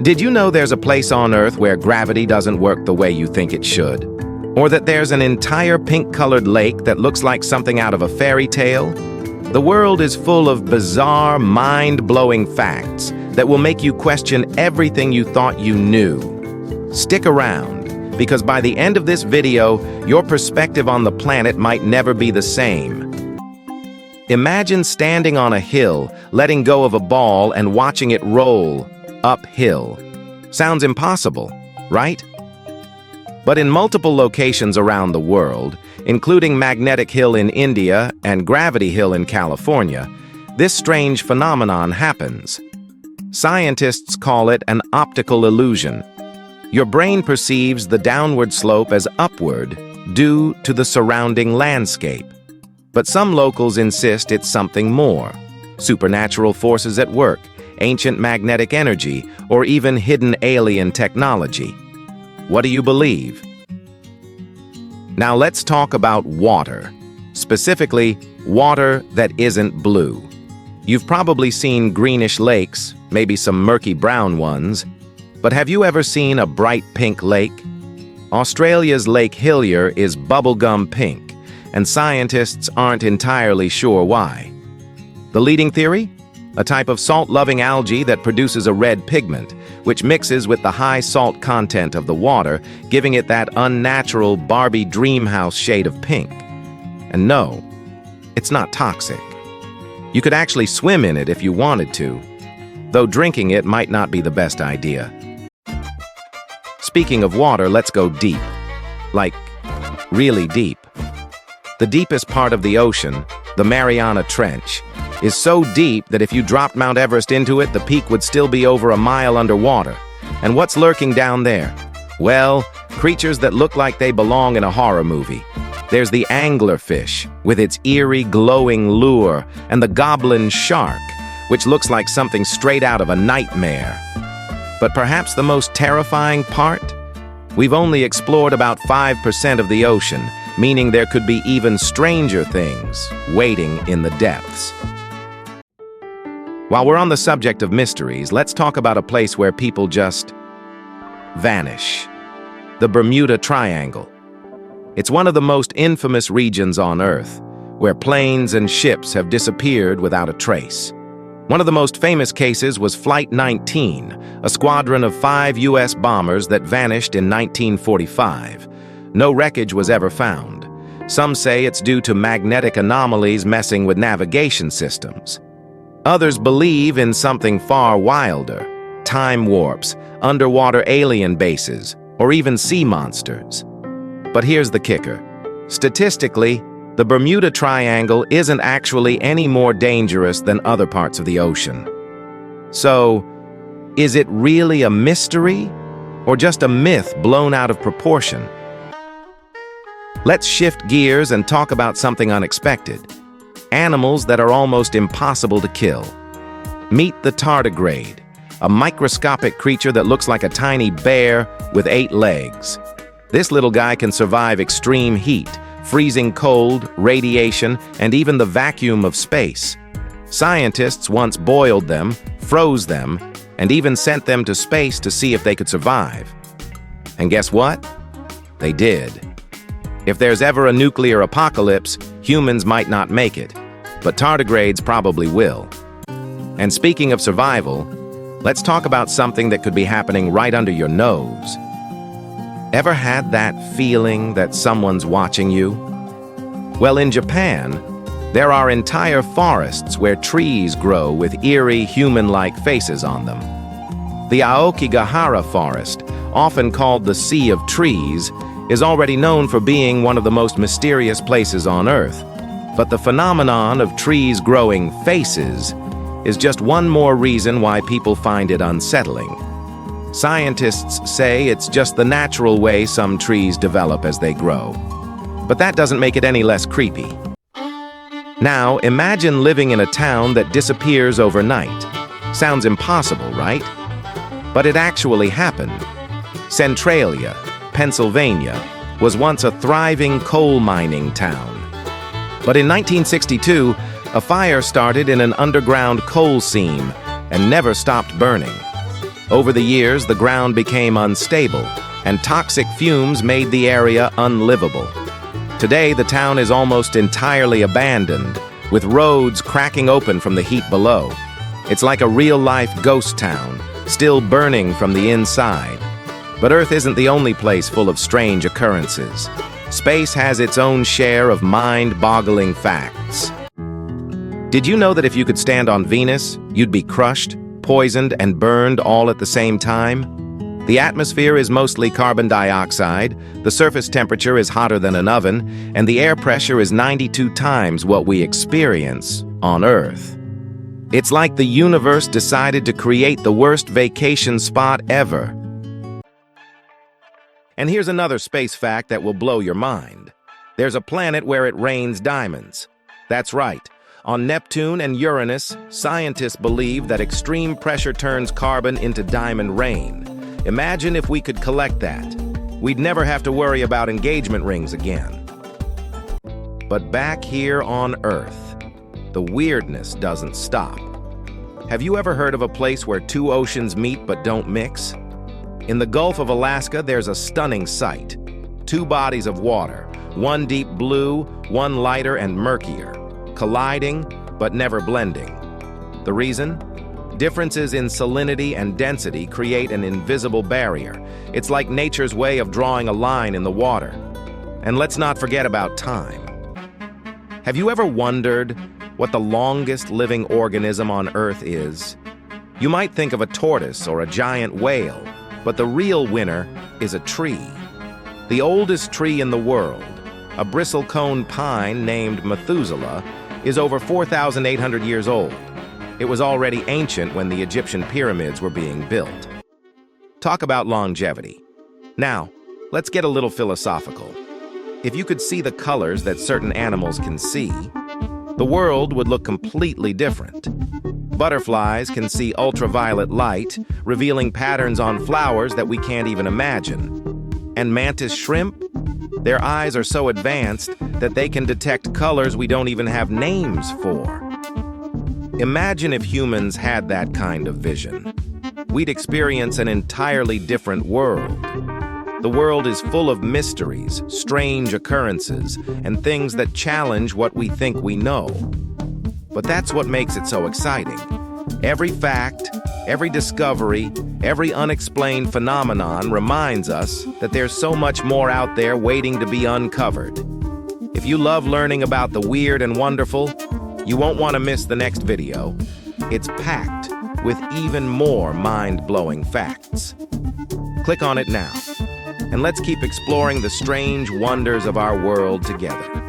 Did you know there's a place on Earth where gravity doesn't work the way you think it should? Or that there's an entire pink-colored lake that looks like something out of a fairy tale? The world is full of bizarre, mind-blowing facts that will make you question everything you thought you knew. Stick around, because by the end of this video, your perspective on the planet might never be the same. Imagine standing on a hill, letting go of a ball and watching it roll uphill. Sounds impossible, right? But in multiple locations around the world, including Magnetic Hill in India and Gravity Hill in California, this strange phenomenon happens. Scientists call it an optical illusion. Your brain perceives the downward slope as upward due to the surrounding landscape. But some locals insist it's something more: supernatural forces at work, ancient magnetic energy, or even hidden alien technology. What do you believe? Now let's talk about water. Specifically, water that isn't blue. You've probably seen greenish lakes, maybe some murky brown ones, but have you ever seen a bright pink lake? Australia's Lake Hillier is bubblegum pink, and scientists aren't entirely sure why. The leading theory? A type of salt-loving algae that produces a red pigment, which mixes with the high salt content of the water, giving it that unnatural Barbie dreamhouse shade of pink. And no, it's not toxic. You could actually swim in it if you wanted to, though drinking it might not be the best idea. Speaking of water, let's go deep. Like, really deep. The deepest part of the ocean, the Mariana Trench, is so deep that if you dropped Mount Everest into it, the peak would still be over a mile underwater. And what's lurking down there? Well, creatures that look like they belong in a horror movie. There's the anglerfish, with its eerie, glowing lure, and the goblin shark, which looks like something straight out of a nightmare. But perhaps the most terrifying part? We've only explored about 5% of the ocean, meaning there could be even stranger things waiting in the depths. While we're on the subject of mysteries, let's talk about a place where people just vanish. The Bermuda Triangle. It's one of the most infamous regions on Earth, where planes and ships have disappeared without a trace. One of the most famous cases was Flight 19, a squadron of 5 U.S. bombers that vanished in 1945. No wreckage was ever found. Some say it's due to magnetic anomalies messing with navigation systems. Others believe in something far wilder: time warps, underwater alien bases, or even sea monsters. But here's the kicker. Statistically, the Bermuda Triangle isn't actually any more dangerous than other parts of the ocean. So, is it really a mystery, or just a myth blown out of proportion? Let's shift gears and talk about something unexpected. Animals that are almost impossible to kill. Meet the tardigrade, a microscopic creature that looks like a tiny bear with 8 legs. This little guy can survive extreme heat, freezing cold, radiation, and even the vacuum of space. Scientists once boiled them, froze them, and even sent them to space to see if they could survive. And guess what? They did. If there's ever a nuclear apocalypse, humans might not make it, but tardigrades probably will. And speaking of survival, let's talk about something that could be happening right under your nose. Ever had that feeling that someone's watching you? Well, in Japan, there are entire forests where trees grow with eerie, human-like faces on them. The Aokigahara forest, often called the Sea of Trees, is already known for being one of the most mysterious places on Earth. But the phenomenon of trees growing faces is just one more reason why people find it unsettling. Scientists say it's just the natural way some trees develop as they grow. But that doesn't make it any less creepy. Now, imagine living in a town that disappears overnight. Sounds impossible, right? But it actually happened. Centralia, Pennsylvania, was once a thriving coal mining town. But in 1962, a fire started in an underground coal seam and never stopped burning. Over the years, the ground became unstable, and toxic fumes made the area unlivable. Today, the town is almost entirely abandoned, with roads cracking open from the heat below. It's like a real-life ghost town, still burning from the inside. But Earth isn't the only place full of strange occurrences. Space has its own share of mind-boggling facts. Did you know that if you could stand on Venus, you'd be crushed, poisoned, and burned all at the same time? The atmosphere is mostly carbon dioxide, the surface temperature is hotter than an oven, and the air pressure is 92 times what we experience on Earth. It's like the universe decided to create the worst vacation spot ever. And here's another space fact that will blow your mind. There's a planet where it rains diamonds. That's right. On Neptune and Uranus, scientists believe that extreme pressure turns carbon into diamond rain. Imagine if we could collect that. We'd never have to worry about engagement rings again. But back here on Earth, the weirdness doesn't stop. Have you ever heard of a place where two oceans meet but don't mix? In the Gulf of Alaska, there's a stunning sight. Two bodies of water, one deep blue, one lighter and murkier, colliding but never blending. The reason? Differences in salinity and density create an invisible barrier. It's like nature's way of drawing a line in the water. And let's not forget about time. Have you ever wondered what the longest living organism on Earth is? You might think of a tortoise or a giant whale, but the real winner is a tree. The oldest tree in the world, a bristlecone pine named Methuselah, is over 4,800 years old. It was already ancient when the Egyptian pyramids were being built. Talk about longevity. Now, let's get a little philosophical. If you could see the colors that certain animals can see, the world would look completely different. Butterflies can see ultraviolet light, revealing patterns on flowers that we can't even imagine. And mantis shrimp? Their eyes are so advanced that they can detect colors we don't even have names for. Imagine if humans had that kind of vision. We'd experience an entirely different world. The world is full of mysteries, strange occurrences, and things that challenge what we think we know. But that's what makes it so exciting. Every fact, every discovery, every unexplained phenomenon reminds us that there's so much more out there waiting to be uncovered. If you love learning about the weird and wonderful, you won't want to miss the next video. It's packed with even more mind-blowing facts. Click on it now, and let's keep exploring the strange wonders of our world together.